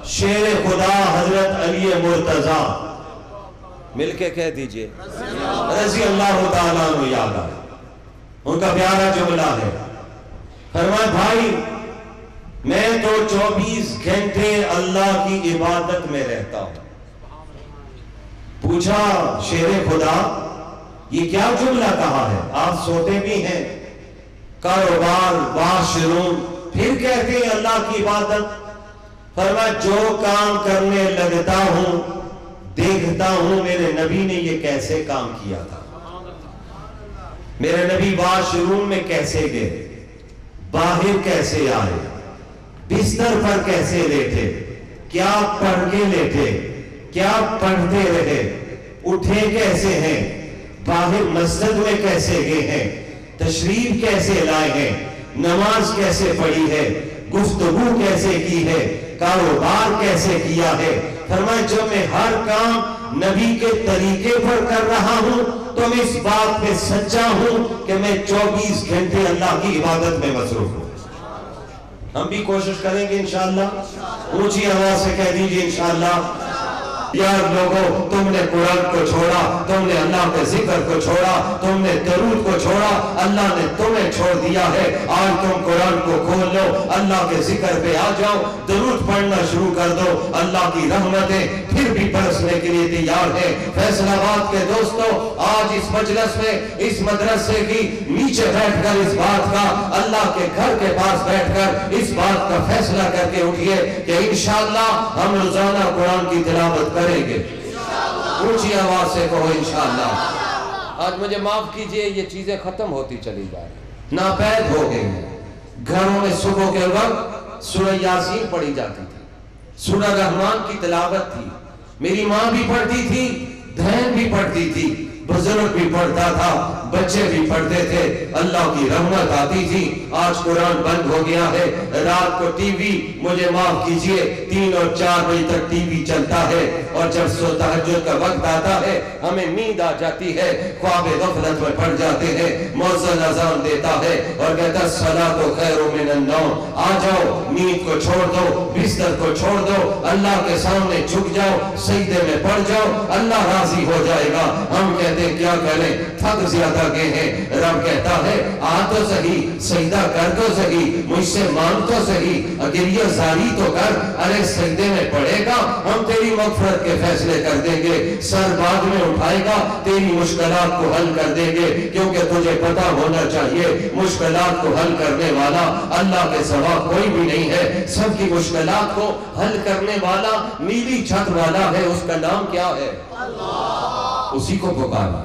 شیر خدا حضرت علی مرتضی، مل کے کہہ دیجئے رضی اللہ تعالیٰ عنہ یا اللہ۔ ان کا پیارا جملہ ہے، فرمائے بھائی میں تو 24 گھنٹے اللہ کی عبادت میں رہتا ہوں۔ پوچھا شیر خدا یہ کیا جملہ کہا ہے؟ آپ سوتے بھی ہیں، کاروبار واشروم، پھر کہتے ہیں اللہ کی عبادت؟ فرمایا جو کام کرنے لگتا ہوں دیکھتا ہوں میرے نبی نے یہ کیسے کام کیا تھا، میرے نبی واشروم میں کیسے گئے، باہر کیسے آئے، بستر پر کیسے لیٹے، کیا پڑھ کے لیٹے، کیا پڑھتے رہے، اٹھے کیسے ہیں، باہر مسجد میں کیسے گئے ہیں، تشریف کیسے لائے ہیں، نماز کیسے پڑھی ہے، گفتگو کیسے کی ہے، کاروبار کیسے کیا ہے۔ فرمایا جب میں ہر کام نبی کے طریقے پر کر رہا ہوں تو میں اس بات پہ سچا ہوں کہ میں 24 گھنٹے اللہ کی عبادت میں مصروف ہوں۔ ہم بھی کوشش کریں گے انشاءاللہ، اونچی آواز سے کہہ دیجئے انشاءاللہ۔ یار لوگوں تم نے قرآن کو چھوڑا، تم نے اللہ کے ذکر کو چھوڑا، تم نے درود کو چھوڑا، اللہ نے تمہیں چھوڑ دیا ہے۔ آج تم قرآن کو کھول لو، اللہ کے ذکر پہ آ جاؤ، درود پڑھنا شروع کر دو، اللہ کی رحمتیں پھر بھی برسنے کے لیے تیار ہے۔ فیصل آباد کے دوستوں آج اس مجلس میں اس مدرسے کی نیچے بیٹھ کر اس بات کا، اللہ کے گھر کے پاس بیٹھ کر اس بات کا فیصلہ کر کے اٹھئے کہ انشاءاللہ ہم روزانہ قرآن کی تلاوت کریں گے۔ اونچی آواز سے کہو انشاءاللہ۔ آج مجھے معاف کیجئے یہ چیزیں ختم ہوتی چلی جائیں، ناپید ہو گئے ہیں۔ گھروں میں صبح کے وقت سورہ یاسین پڑھی جاتی تھی، سورہ رحمان کی تلاوت تھی، میری ماں بھی پڑھتی تھی، بہن بھی پڑھتی تھی، بزرگ بھی پڑھتا تھا، بچے بھی پڑھتے تھے، اللہ کی رحمت آتی تھی۔ آج قرآن بند ہو گیا ہے، رات کو ٹی وی، مجھے معاف کیجئے 3 اور 4 بجے تک ٹی وی چلتا ہے، اور جب تہجد کا وقت آتا ہے ہمیں نیند آ جاتی ہے، خواب غفلت میں پڑ جاتے ہیں، مؤذن اذان دیتا ہے اور کہتا ہے الصلاۃ خیر من النوم، آ جاؤ نیند کو چھوڑ دو، بستر کو چھوڑ دو، اللہ کے سامنے جھک جاؤ، سجدے میں پڑ جاؤ، اللہ راضی ہو جائے گا۔ ہم کہتے ہیں کیا کریں، تھک زیادہ گئے ہیں۔ رب کہتا ہے آ تو صحیح، سجدہ کر تو صحیح، مجھ سے مانگ تو صحیح، گریہ زاری تو کر، ارے سجدے میں پڑے گا ہم تیری مغفرت کے فیصلے کر دیں گے، سر بعد میں اٹھائے گا تیری مشکلات کو حل کر دیں گے، کیونکہ تجھے پتا ہونا چاہیے مشکلات کو حل کرنے والا اللہ کے سوا کوئی بھی نہیں ہے۔ سب کی مشکلات کو حل کرنے والا، نیلی چھت والا ہے، اس کا نام کیا ہے؟ اللہ۔ اسی کو پکارنا۔